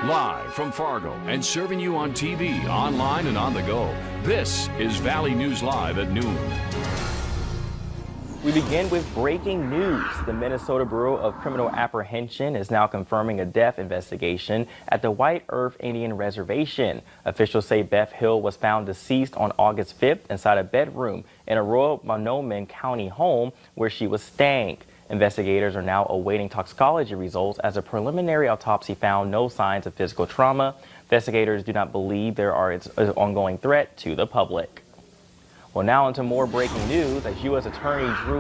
Live from Fargo and serving you on TV, online, and on the go. This is Valley News Live at noon. We begin with breaking news. The Minnesota Bureau of Criminal Apprehension is now confirming a death investigation at the White Earth Indian Reservation. Officials say Beth Hill was found deceased on August 5th inside a bedroom in a Royal Monoman County home where she was staying. Investigators are now awaiting toxicology results as a preliminary autopsy found no signs of physical trauma. Investigators do not believe there is an ongoing threat to the public. Well, now into more breaking news as U.S. Attorney Drew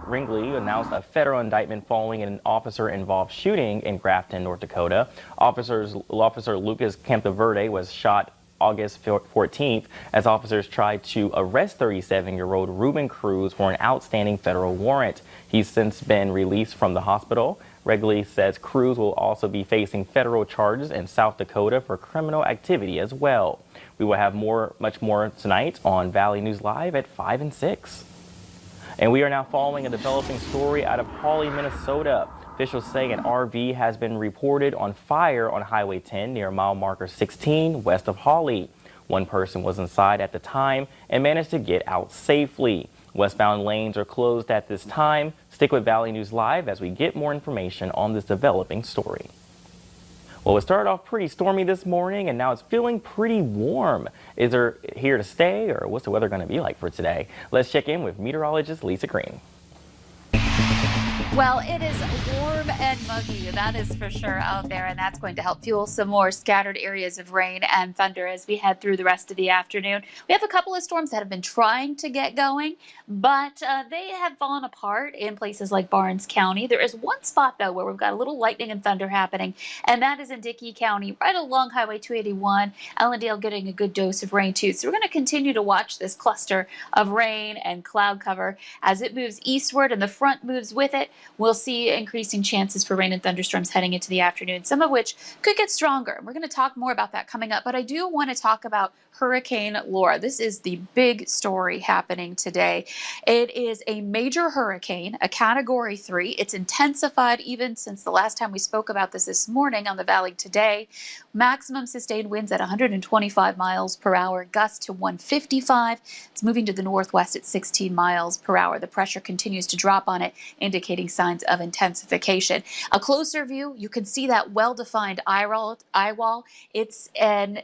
Ringley announced a federal indictment following an officer-involved shooting in Grafton, North Dakota. Officer Lucas Campaverde was shot August 14th as officers tried to arrest 37-year-old Ruben Cruz for an outstanding federal warrant. He's since been released from the hospital. Ringley says Cruz will also be facing federal charges in South Dakota for criminal activity as well. We will have much more tonight on Valley News Live at 5 and 6. And we are now following a developing story out of Hawley, Minnesota. Officials say an RV has been reported on fire on Highway 10 near mile marker 16 west of Hawley. One person was inside at the time and managed to get out safely. Westbound lanes are closed at this time. Stick with Valley News Live as we get more information on this developing story. Well, it started off pretty stormy this morning and now it's feeling pretty warm. Is there here to stay or what's the weather going to be like for today? Let's check in with meteorologist Lisa Green. Well, it is warm and muggy, that is for sure out there, and that's going to help fuel some more scattered areas of rain and thunder as we head through the rest of the afternoon. We have a couple of storms that have been trying to get going, but they have fallen apart in places like Barnes County. There is one spot, though, where we've got a little lightning and thunder happening, and that is in Dickey County, right along Highway 281. Ellendale getting a good dose of rain, too. So we're going to continue to watch this cluster of rain and cloud cover as it moves eastward and the front moves with it. We'll see increasing chances for rain and thunderstorms heading into the afternoon, some of which could get stronger. We're going to talk more about that coming up, but I do want to talk about Hurricane Laura. This is the big story happening today. It is a major hurricane, a Category 3. It's intensified even since the last time we spoke about this morning on the Valley Today. Maximum sustained winds at 125 miles per hour, gusts to 155. It's moving to the northwest at 16 miles per hour. The pressure continues to drop on it, indicating signs of intensification. A closer view, you can see that well-defined eye wall. It's an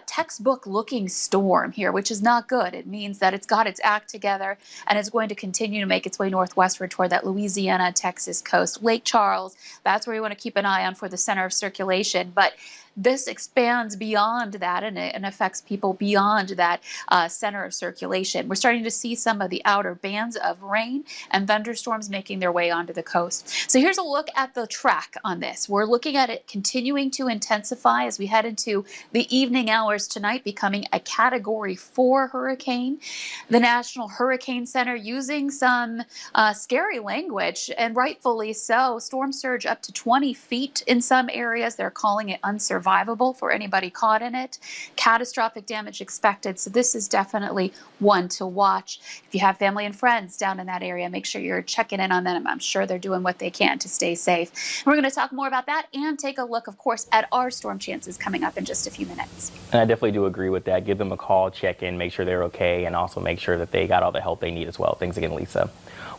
textbook looking storm here, which is not good. It means that it's got its act together and it's going to continue to make its way northwestward toward that Louisiana, Texas coast. Lake Charles, that's where you want to keep an eye on for the center of circulation. But this expands beyond that and affects people beyond that center of circulation. We're starting to see some of the outer bands of rain and thunderstorms making their way onto the coast. So here's a look at the track on this. We're looking at it continuing to intensify as we head into the evening hours tonight, becoming a Category 4 hurricane. The National Hurricane Center using some scary language, and rightfully so. Storm surge up to 20 feet in some areas. They're calling it unsurvivable for anybody caught in it. Catastrophic damage expected. So this is definitely one to watch. If you have family and friends down in that area, make sure you're checking in on them. I'm sure they're doing what they can to stay safe. We're going to talk more about that and take a look, of course, at our storm chances coming up in just a few minutes. And I definitely do agree with that. Give them a call, check in, make sure they're okay, and also make sure that they got all the help they need as well. Thanks again, Lisa.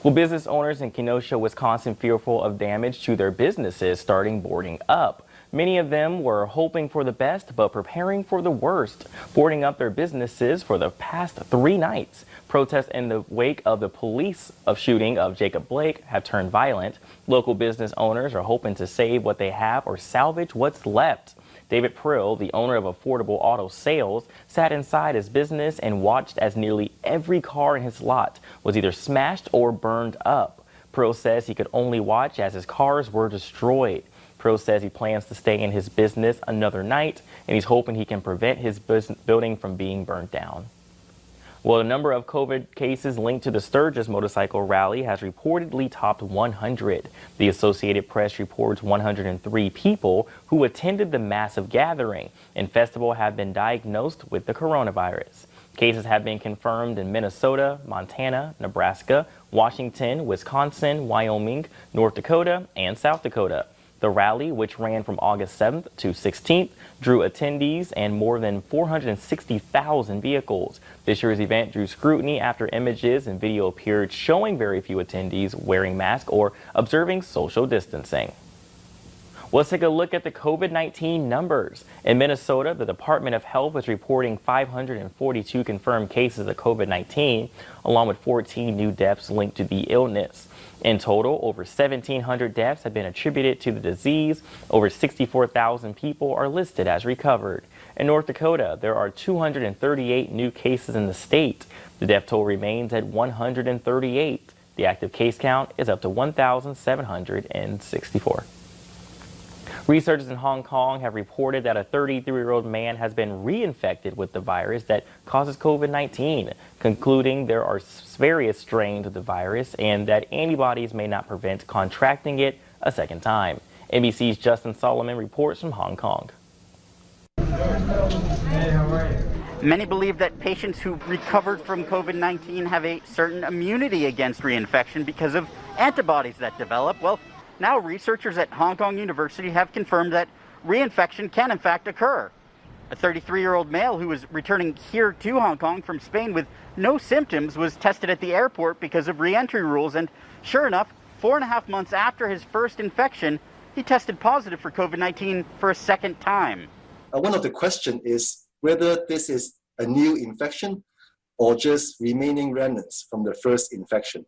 Well, business owners in Kenosha, Wisconsin, fearful of damage to their businesses starting boarding up. Many of them were hoping for the best, but preparing for the worst, boarding up their businesses for the past 3 nights. Protests in the wake of the police shooting of Jacob Blake have turned violent. Local business owners are hoping to save what they have or salvage what's left. David Prill, the owner of Affordable Auto Sales, sat inside his business and watched as nearly every car in his lot was either smashed or burned up. Prill says he could only watch as his cars were destroyed. Prill says he plans to stay in his business another night, and he's hoping he can prevent his building from being burnt down. Well, the number of COVID cases linked to the Sturgis motorcycle rally has reportedly topped 100. The Associated Press reports 103 people who attended the massive gathering and festival have been diagnosed with the coronavirus. Cases have been confirmed in Minnesota, Montana, Nebraska, Washington, Wisconsin, Wyoming, North Dakota, and South Dakota. The rally, which ran from August 7th to 16th, drew attendees and more than 460,000 vehicles. This year's event drew scrutiny after images and video appeared showing very few attendees wearing masks or observing social distancing. Let's take a look at the COVID-19 numbers. In Minnesota, the Department of Health is reporting 542 confirmed cases of COVID-19, along with 14 new deaths linked to the illness. In total, over 1,700 deaths have been attributed to the disease. Over 64,000 people are listed as recovered. In North Dakota, there are 238 new cases in the state. The death toll remains at 138. The active case count is up to 1,764. Researchers in Hong Kong have reported that a 33-year-old man has been reinfected with the virus that causes COVID-19, concluding there are various strains of the virus and that antibodies may not prevent contracting it a second time. NBC's Justin Solomon reports from Hong Kong. Many believe that patients who recovered from COVID-19 have a certain immunity against reinfection because of antibodies that develop. Well, now researchers at Hong Kong University have confirmed that reinfection can in fact occur. A 33-year-old male who was returning here to Hong Kong from Spain with no symptoms was tested at the airport because of re-entry rules, and sure enough, 4.5 months after his first infection, he tested positive for COVID-19 for a second time. One of the questions is whether this is a new infection or just remaining remnants from the first infection.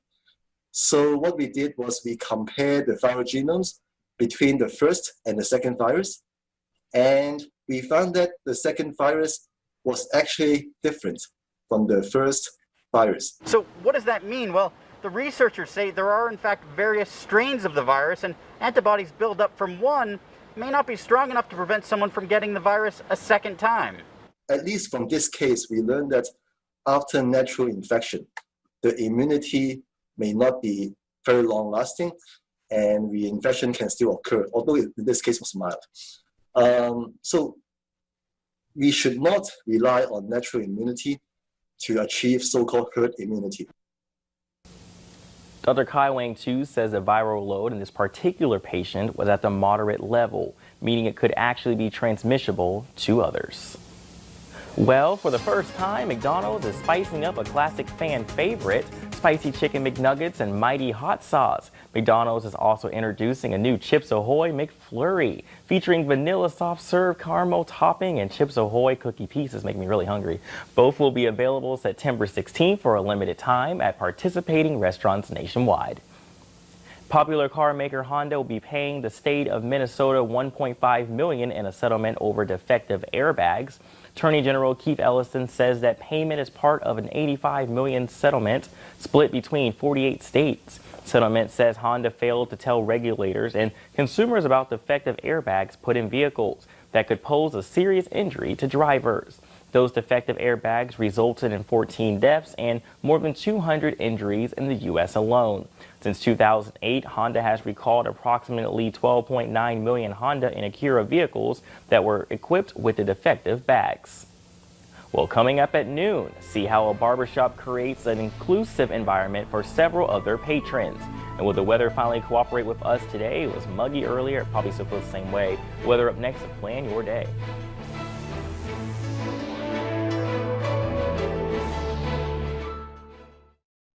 So what we did was we compared the viral genomes between the first and the second virus, and we found that the second virus was actually different from the first virus. So what does that mean? Well, the researchers say there are in fact various strains of the virus, and antibodies build up from one may not be strong enough to prevent someone from getting the virus a second time. At least from this case, we learned that after natural infection, the immunity may not be very long lasting and reinfection can still occur, although in this case was mild. So we should not rely on natural immunity to achieve so-called herd immunity. Dr. Kai Wang Tu says the viral load in this particular patient was at the moderate level, meaning it could actually be transmissible to others. Well, for the first time, McDonald's is spicing up a classic fan favorite, spicy chicken McNuggets and mighty hot sauce. McDonald's is also introducing a new Chips Ahoy McFlurry, featuring vanilla soft serve caramel topping and Chips Ahoy cookie pieces. Making me really hungry. Both will be available September 16th for a limited time at participating restaurants nationwide. Popular car maker Honda will be paying the state of Minnesota $1.5 million in a settlement over defective airbags. Attorney General Keith Ellison says that payment is part of an $85 million settlement split between 48 states. Settlement says Honda failed to tell regulators and consumers about defective airbags put in vehicles that could pose a serious injury to drivers. Those defective airbags resulted in 14 deaths and more than 200 injuries in the U.S. alone. Since 2008, Honda has recalled approximately 12.9 million Honda and Acura vehicles that were equipped with the defective bags. Well, coming up at noon, see how a barbershop creates an inclusive environment for several of their patrons. And will the weather finally cooperate with us today? It was muggy earlier, it probably still feels the same way. Weather up next to plan your day.